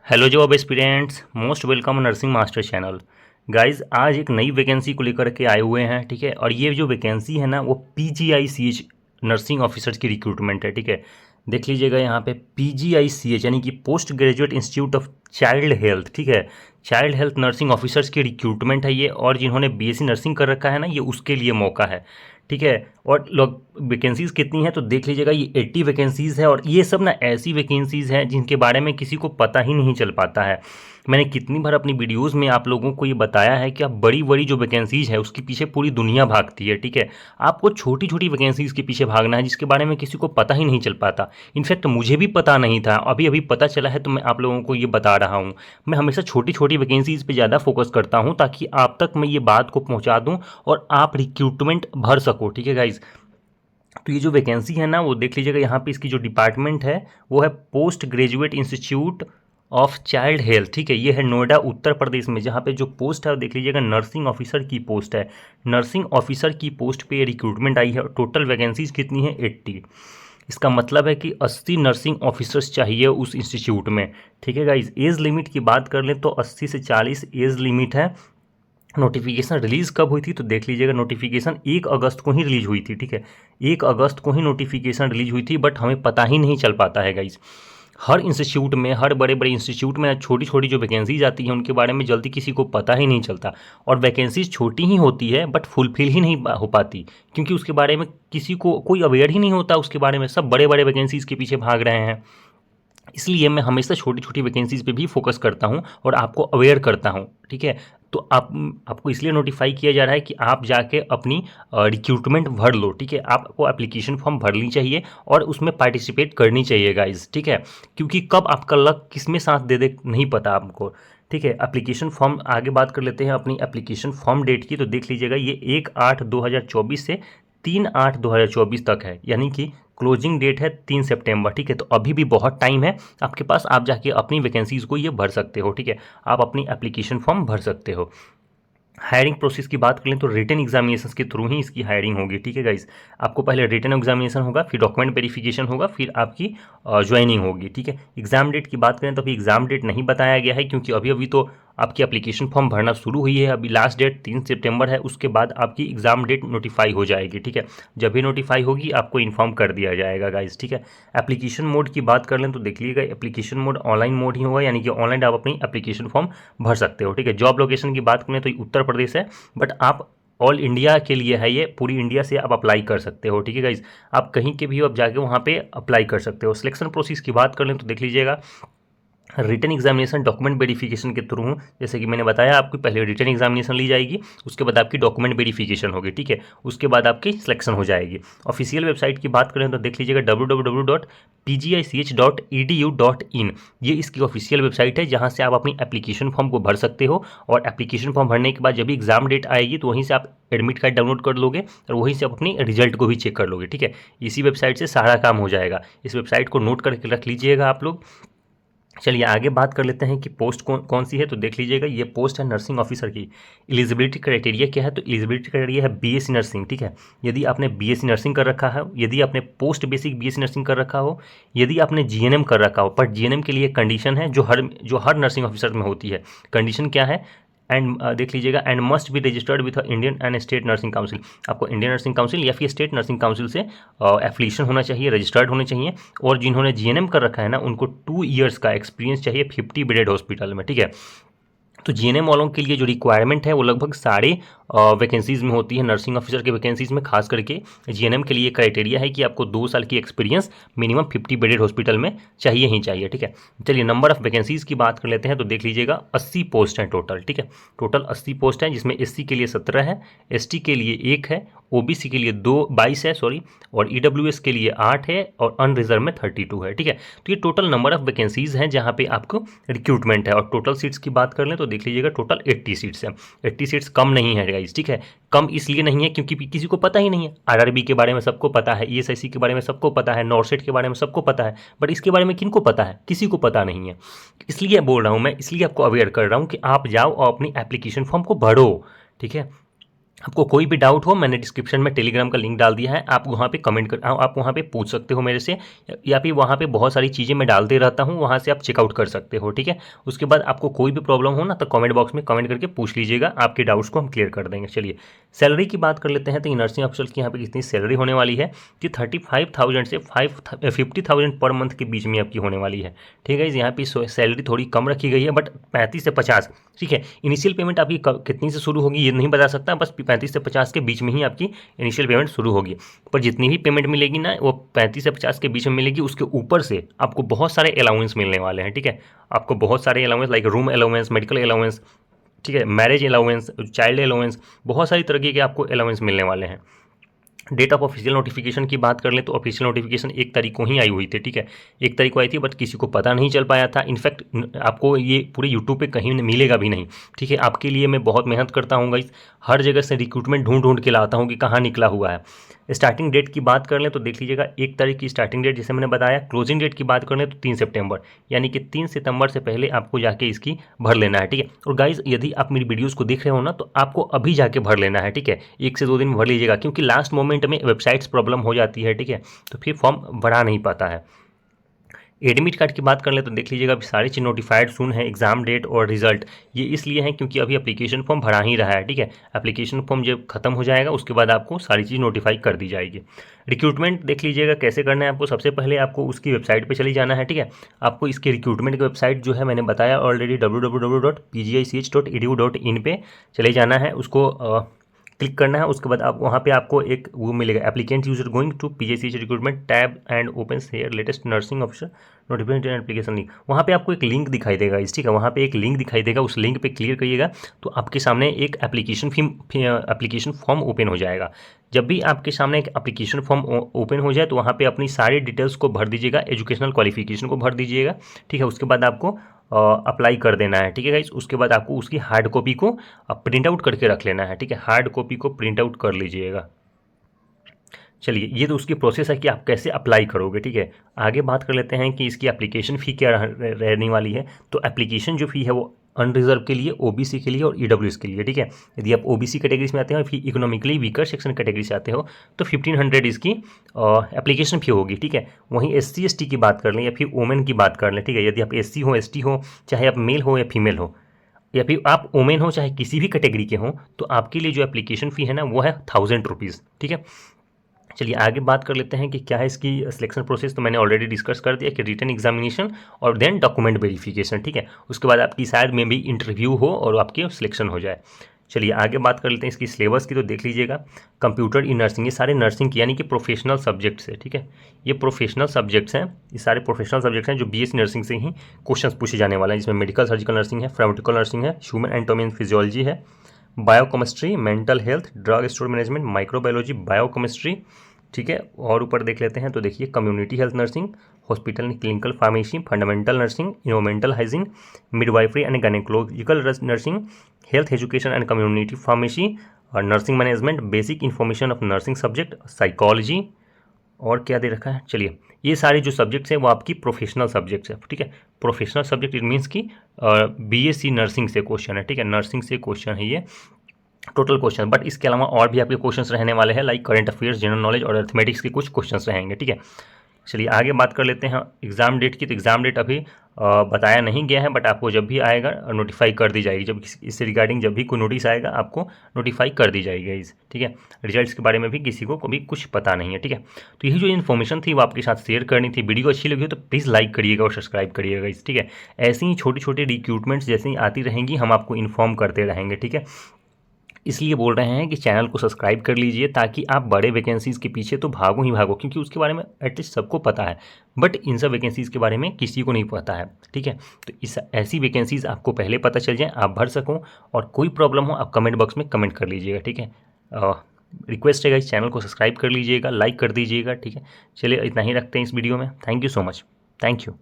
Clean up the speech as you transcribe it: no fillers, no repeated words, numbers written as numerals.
Hello job aspirants, most welcome nursing master channel. Guys, आज एक नई वैकेंसी को लेकर के आए हुए हैं। ठीक है, और ये जो वैकेंसी है ना, वो PGICH नर्सिंग ऑफिसर्स की रिक्रूटमेंट है। ठीक है, देख लीजिएगा यहाँ पे PGICH यानी कि post graduate institute of child health. ठीक है, चाइल्ड हेल्थ नर्सिंग ऑफिसर्स की रिक्रूटमेंट है ये, और जिन्होंने BSc नर्सिंग कर रखा है ना, ये उसके लिए मौका है। ठीक है, और लोग वैकेंसीज़ कितनी हैं तो देख लीजिएगा, ये 80 वैकेंसीज़ है, और ये सब ना ऐसी वैकेंसीज़ हैं जिनके बारे में किसी को पता ही नहीं चल पाता है। मैंने कितनी बार अपनी वीडियोस में आप लोगों को ये बताया है कि आप बड़ी बड़ी जो वैकेंसीज़ है उसके पीछे पूरी दुनिया भागती है। ठीक है, आपको छोटी छोटी वैकेंसीज़ के पीछे भागना है जिसके बारे में किसी को पता ही नहीं चल पाता। इनफैक्ट मुझे भी पता नहीं था, अभी अभी पता चला है, तो मैं आप लोगों को ये बता रहा हूँ। मैं हमेशा छोटी छोटी वैकेंसीज़ पे ज़्यादा फोकस करता हूँ ताकि आप तक मैं ये बात को पहुँचा दूँ और आप रिक्रूटमेंट भर सको। ठीक है गाइज़, तो ये जो वैकेंसी है ना, वो देख लीजिएगा यहाँ पे, इसकी जो डिपार्टमेंट है वो है post graduate institute of child health. ठीक है, ये है नोएडा उत्तर प्रदेश में, जहाँ पे जो पोस्ट है वो देख लीजिएगा नर्सिंग ऑफिसर की पोस्ट है। नर्सिंग ऑफिसर की पोस्ट पे रिक्रूटमेंट आई है, और टोटल वैकेंसीज कितनी है? 80। इसका मतलब है कि 80 नर्सिंग ऑफिसर्स चाहिए उस इंस्टीट्यूट में। ठीक है गाइज, एज लिमिट की बात कर लें तो 80 से 40 एज लिमिट है। नोटिफिकेशन रिलीज़ कब हुई थी तो देख लीजिएगा, नोटिफिकेशन 1 अगस्त को ही रिलीज हुई थी। ठीक है, 1 अगस्त को ही नोटिफिकेशन रिलीज हुई थी, बट हमें पता ही नहीं चल पाता है गाइज। हर इंस्टीट्यूट में, हर बड़े बड़े इंस्टीट्यूट में छोटी छोटी जो वैकेंसीज आती हैं उनके बारे में जल्दी किसी को पता ही नहीं चलता, और वैकेंसीज छोटी ही होती है बट फुलफिल ही नहीं हो पाती, क्योंकि उसके बारे में किसी को कोई अवेयर ही नहीं होता उसके बारे में। सब बड़े बड़े वैकेंसीज के पीछे भाग रहे हैं। इसलिए मैं हमेशा छोटी छोटी वैकेंसीज पे भी फोकस करता हूँ और आपको अवेयर करता हूँ। ठीक है, तो आपको इसलिए नोटिफाई किया जा रहा है कि आप जाके अपनी रिक्रूटमेंट भर लो। ठीक है, आपको एप्लीकेशन फॉर्म भरनी चाहिए और उसमें पार्टिसिपेट करनी चाहिए गाइज। ठीक है, क्योंकि कब आपका लक किस में साथ दे दे नहीं पता आपको। ठीक है, एप्लीकेशन फॉर्म आगे बात कर लेते हैं अपनी एप्लीकेशन फॉर्म डेट की, तो देख लीजिएगा ये 1/8/2024 से 3/8/2024 तक है, यानी कि क्लोजिंग डेट है 3 सितंबर। ठीक है, तो अभी भी बहुत टाइम है आपके पास, आप जाके अपनी वैकेंसीज को ये भर सकते हो। ठीक है, आप अपनी एप्लीकेशन फॉर्म भर सकते हो। हायरिंग प्रोसेस की बात करें तो रिटन एग्जामिनेशन के थ्रू ही इसकी हायरिंग होगी। ठीक है गाइज, आपको पहले रिटन एग्जामिनेशन होगा, फिर डॉक्यूमेंट वेरिफिकेशन होगा, फिर आपकी ज्वाइनिंग होगी। ठीक है, एग्जाम डेट की बात करें तो अभी एग्जाम डेट नहीं बताया गया है, क्योंकि अभी अभी तो आपकी एप्लीकेशन फॉर्म भरना शुरू हुई है। अभी लास्ट डेट 3 सितंबर है, उसके बाद आपकी एग्जाम डेट नोटिफाई हो जाएगी। ठीक है, जब भी नोटिफाई होगी आपको इन्फॉर्म कर दिया जाएगा गाइज। ठीक है, एप्लीकेशन मोड की बात कर लें तो देख लीजिएगा, एप्लीकेशन मोड ऑनलाइन मोड ही होगा, यानी कि ऑनलाइन आप अपनी एप्लीकेशन फॉर्म भर सकते हो। ठीक है, जॉब लोकेशन की बात करें तो ये उत्तर प्रदेश है, बट आप ऑल इंडिया के लिए है, ये पूरी इंडिया से आप अप्लाई कर सकते हो। ठीक है गाइज, आप कहीं के भी आप जाके वहाँ पे अप्लाई कर सकते हो। सिलेक्शन प्रोसेस की बात कर लें तो देख लीजिएगा, रिटन एग्जामिनेशन डॉक्यूमेंट वेरिफिकेशन के थ्रू हूँ। जैसे कि मैंने बताया आपकी, पहले रिटन एग्जामिनेशन ली जाएगी, उसके बाद आपकी डॉक्यूमेंट वेरिफिकेशन होगी। ठीक है, उसके बाद आपकी सिलेक्शन हो जाएगी। ऑफिशियल वेबसाइट की बात करें तो देख लीजिएगा www.pgich.edu.in, ये इसकी ऑफिशियल वेबसाइट है, जहाँ से आप अपनी एप्लीकेशन फॉर्म को भर सकते हो। और एप्लीकेशन फॉर्म भरने के बाद जब भी एग्जाम डेट आएगी तो वहीं से आप एडमिट कार्ड डाउनलोड कर लोगे और वहीं से आप अपनी रिजल्ट को भी चेक कर लोगे। ठीक है, इसी वेबसाइट से सारा काम हो जाएगा। इस वेबसाइट को नोट करके रख लीजिएगा आप लोग। चलिए आगे बात कर लेते हैं कि पोस्ट कौन सी है, तो देख लीजिएगा, ये पोस्ट है नर्सिंग ऑफिसर की। एलिजिबिलिटी क्राइटेरिया क्या है तो एलिजिबिलिटी क्राइटेरिया है BSc नर्सिंग। ठीक है, यदि आपने BSc नर्सिंग कर रखा है, यदि आपने पोस्ट बेसिक BSc नर्सिंग कर रखा हो, यदि आपने GNM कर रखा हो, पर GNM के लिए कंडीशन है जो हर नर्सिंग ऑफिसर में होती है। कंडीशन क्या है? एंड देख लीजिएगा, and must be registered with Indian and state nursing council. आपको इंडियन नर्सिंग काउंसिल या फिर स्टेट नर्सिंग काउंसिल से एफिलिएशन होना चाहिए, रजिस्टर्ड होने चाहिए। और जिन्होंने GNM कर रखा है ना, उनको 2 ईयर्स का एक्सपीरियंस चाहिए 50 बेडेड हॉस्पिटल में। ठीक है, तो GNM वालों के लिए जो रिक्वायरमेंट है वो लगभग सारे वैकेंसीज़ में होती है। नर्सिंग ऑफिसर के वैकेंसीज़ में खास करके GNM के लिए क्राइटेरिया है कि आपको 2 साल की एक्सपीरियंस मिनिमम 50 बेडेड हॉस्पिटल में चाहिए ही चाहिए। ठीक है, चलिए नंबर ऑफ वैकेंसीज़ की बात कर लेते हैं, तो देख लीजिएगा 80 पोस्ट हैं टोटल। ठीक है, टोटल 80 पोस्ट हैं, जिसमें SC के लिए 17 है, ST के लिए 1 है, OBC के लिए 22 है सॉरी, और EWS के लिए 8 है, और अनरिजर्व में 32 है। ठीक है, तो ये टोटल नंबर ऑफ वैकेंसीज़ हैं जहाँ पे आपको रिक्रूटमेंट है। और टोटल सीट्स की बात कर लें तो देख लीजिएगा, टोटल 80 सीट्स हैं। 80 सीट्स कम नहीं है गाइस। ठीक है, कम इसलिए नहीं है क्योंकि किसी को पता ही नहीं है। RRB के बारे में सबको पता है, ESIC के बारे में सबको पता है, नॉर्सेट के बारे में सबको पता है, बट इसके बारे में किनको पता है? किसी को पता नहीं है। इसलिए बोल रहा हूँ मैं, इसलिए आपको अवेयर कर रहा हूँ कि आप जाओ और अपनी एप्लीकेशन फॉर्म को भरो। ठीक है, आपको कोई भी डाउट हो, मैंने डिस्क्रिप्शन में टेलीग्राम का लिंक डाल दिया है, आप वहाँ पे कमेंट कर, आप वहाँ पे पूछ सकते हो मेरे से, या फिर वहाँ पे बहुत सारी चीज़ें मैं डालते रहता हूँ, वहाँ से आप चेकआउट कर सकते हो, ठीक है। उसके बाद आपको कोई भी प्रॉब्लम हो ना तो कमेंट बॉक्स में कमेंट करके पूछ लीजिएगा, आपके डाउट्स को हम क्लियर कर देंगे। चलिए सैलरी की बात कर लेते हैं। तो नर्सिंग ऑफिसर की यहाँ पे कितनी सैलरी होने वाली है कि 35,000 से 50,000 पर मंथ के बीच में आपकी होने वाली है, ठीक है। यहाँ पे सैलरी थोड़ी कम रखी गई है, बट 35 से 50, ठीक है। इनिशियल पेमेंट आपकी कितनी से शुरू होगी ये नहीं बता सकता, बस 35 से 50 के बीच में ही आपकी इनिशियल पेमेंट शुरू होगी। पर जितनी भी पेमेंट मिलेगी ना वो 35 से 50 के बीच में मिलेगी। उसके ऊपर से आपको बहुत सारे अलाउंस मिलने वाले हैं, ठीक है। आपको बहुत सारे allowance like room allowance, medical allowance, ठीक है, मैरिज अलाउंस, चाइल्ड अलाउंस, बहुत सारी तरह के आपको अलाउंस मिलने वाले हैं। डेट ऑफ ऑफिशियल नोटिफिकेशन की बात कर लें तो ऑफिशियल नोटिफिकेशन 1 तारीख को ही आई हुई थी, ठीक है। 1 तारीख को आई थी, बट किसी को पता नहीं चल पाया था। इनफैक्ट आपको ये पूरे यूट्यूब पे कहीं मिलेगा भी नहीं, ठीक है। आपके लिए मैं बहुत मेहनत करता हूँ गाइस, हर जगह से रिक्रूटमेंट ढूंढ ढूंढ के लाता हूँ कि कहाँ निकला हुआ है। स्टार्टिंग डेट की बात कर लें तो देख लीजिएगा 1 तारीख की स्टार्टिंग डेट जैसे मैंने बताया। क्लोजिंग डेट की बात कर लें तो 3 सितंबर, यानी कि 3 सितंबर से पहले आपको जाके इसकी भर लेना है, ठीक है। और गाइज यदि आप मेरी वीडियोस को देख रहे हो ना तो आपको अभी जाके भर लेना है, ठीक है। 1 से 2 दिन में भर लीजिएगा, क्योंकि लास्ट मोमेंट में वेबसाइट्स प्रॉब्लम हो जाती है, ठीक है, तो फिर फॉर्म भरा नहीं पाता है। एडमिट कार्ड की बात कर ले तो देख लीजिएगा अभी सारी चीज़ नोटिफाइड सुन है। एग्जाम डेट और रिजल्ट ये इसलिए है क्योंकि अभी एप्लीकेशन फॉर्म भरा ही रहा है, ठीक है। एप्लीकेशन फॉर्म जब खत्म हो जाएगा उसके बाद आपको सारी चीज़ नोटिफाई कर दी जाएगी। रिक्रूटमेंट देख लीजिएगा कैसे करना है आपको। सबसे पहले आपको उसकी वेबसाइट पर चली जाना है, ठीक है। आपको इसकी रिक्रूटमेंट की वेबसाइट जो है मैंने बताया ऑलरेडी www.pgich.edu.in पे चले जाना है, उसको क्लिक करना है। उसके बाद आप वहाँ पे आपको एक वो मिलेगा, applicant user going to PGICH recruitment tab and open here latest nursing officer notification application link. वहाँ पे आपको एक लिंक दिखाई देगा, इस ठीक है, वहाँ पे एक लिंक दिखाई देगा, उस लिंक पे क्लियर करिएगा तो आपके सामने एक एप्लीकेशन फॉर्म ओपन हो जाएगा। जब भी आपके सामने एक एप्लीकेशन फॉर्म ओपन हो जाए तो वहाँ पे अपनी सारी डिटेल्स को भर दीजिएगा, एजुकेशनल क्वालिफिकेशन को भर दीजिएगा, ठीक है। उसके बाद आपको अप्लाई कर देना है, ठीक है गाइस। उसके बाद आपको उसकी हार्ड कॉपी को प्रिंट आउट करके रख लेना है, ठीक है। हार्ड कॉपी को प्रिंट आउट कर लीजिएगा। चलिए ये तो उसकी प्रोसेस है कि आप कैसे अप्लाई करोगे, ठीक है। आगे बात कर लेते हैं कि इसकी एप्लीकेशन फ़ी क्या रहने वाली है। तो एप्लीकेशन जो फ़ी है वो अनरिजर्व के लिए, ओबीसी के लिए और ईडब्ल्यूएस के लिए, ठीक है। यदि आप ओबीसी कैटेगरी में आते हो, फिर इकोनॉमिकली वीकर सेक्शन कैटेगरी से आते हो तो 1500 इसकी एप्लीकेशन फ़ी होगी, ठीक है। वहीं SC ST की बात कर लें या फिर वोमेन की बात कर लें, ठीक है। यदि आप SC हो, ST हो, चाहे आप मेल हो या फीमेल हो, या फिर आप वोमेन हो, चाहे किसी भी कैटेगरी के हों, तो आपके लिए जो एप्लीकेशन फ़ी है ना वो है 1000 रुपीज़, ठीक है। चलिए आगे बात कर लेते हैं कि क्या है इसकी सिलेक्शन प्रोसेस। तो मैंने ऑलरेडी डिस्कस कर दिया कि रिटन एग्जामिनेशन और देन डॉक्यूमेंट वेरिफिकेशन, ठीक है। उसके बाद आपकी शायद में भी इंटरव्यू हो और आपके सिलेक्शन हो जाए। चलिए आगे बात कर लेते हैं इसकी सिलेबस की। तो देख लीजिएगा कंप्यूटर इन नर्सिंग, ये सारे नर्सिंग की यानी कि प्रोफेशनल सब्जेक्ट्स है, ठीक है। ये प्रोफेशनल सब्जेक्ट्स हैं, ये सारे प्रोफेशनल सब्जेक्ट्स हैं जो BSc नर्सिंग से ही क्वेश्चन पूछे जाने वाले हैं, जिसमें मेडिकल सर्जिकल नर्सिंग है, फार्मास्यूटिकल नर्सिंग है, ह्यूमन एनाटॉमी एंड फिजियोलॉजी है, biochemistry, mental health, drug store management, microbiology, biochemistry, ठीक है। और ऊपर देख लेते हैं तो देखिए community health nursing, hospital and clinical pharmacy, fundamental nursing, environmental hygiene, midwifery and gynaecological nursing, health education and community pharmacy और nursing management, basic information of nursing subject, psychology, और क्या दे रखा है। चलिए ये सारे जो सब्जेक्ट्स हैं वो आपकी प्रोफेशनल सब्जेक्ट्स है, ठीक है। प्रोफेशनल सब्जेक्ट इट मीन्स कि BSc नर्सिंग से क्वेश्चन है, ठीक है। नर्सिंग से क्वेश्चन है ये टोटल क्वेश्चन, बट इसके अलावा और भी आपके क्वेश्चंस रहने वाले हैं like current affairs, general knowledge और अर्थमेटिक्स के कुछ क्वेश्चंस रहेंगे, ठीक है। चलिए आगे बात कर लेते हैं एग्ज़ाम डेट की। तो एग्ज़ाम डेट अभी बताया नहीं गया है, बट आपको जब भी आएगा नोटिफाई कर दी जाएगी। जब इससे रिगार्डिंग जब भी कोई नोटिस आएगा आपको नोटिफाई कर दी जाएगी इस, ठीक है। रिजल्ट्स के बारे में भी किसी को कभी कुछ पता नहीं है, ठीक है। तो यही जो इन्फॉर्मेशन थी वो आपके साथ शेयर करनी थी। वीडियो अच्छी लगी हो तो प्लीज़ लाइक करिएगा और सब्सक्राइब करिएगा इस, ठीक है। ऐसी ही छोटी छोटी रिक्रूटमेंट्स जैसे ही आती रहेंगी हम आपको इन्फॉर्म करते रहेंगे, ठीक है। इसलिए बोल रहे हैं कि चैनल को सब्सक्राइब कर लीजिए ताकि आप बड़े वैकेंसीज़ के पीछे तो भागो ही भागो, क्योंकि उसके बारे में एटलीस्ट सबको पता है, बट इन सब वैकेंसीज़ के बारे में किसी को नहीं पता है, ठीक है। तो इस ऐसी वैकेंसीज़ आपको पहले पता चल जाए, आप भर सको, और कोई प्रॉब्लम हो आप कमेंट बॉक्स में कमेंट कर लीजिएगा, ठीक है। रिक्वेस्ट है इस चैनल को सब्सक्राइब कर लीजिएगा, लाइक कर दीजिएगा, ठीक है। चलिए इतना ही रखते हैं इस वीडियो में। Thank you so much, thank you.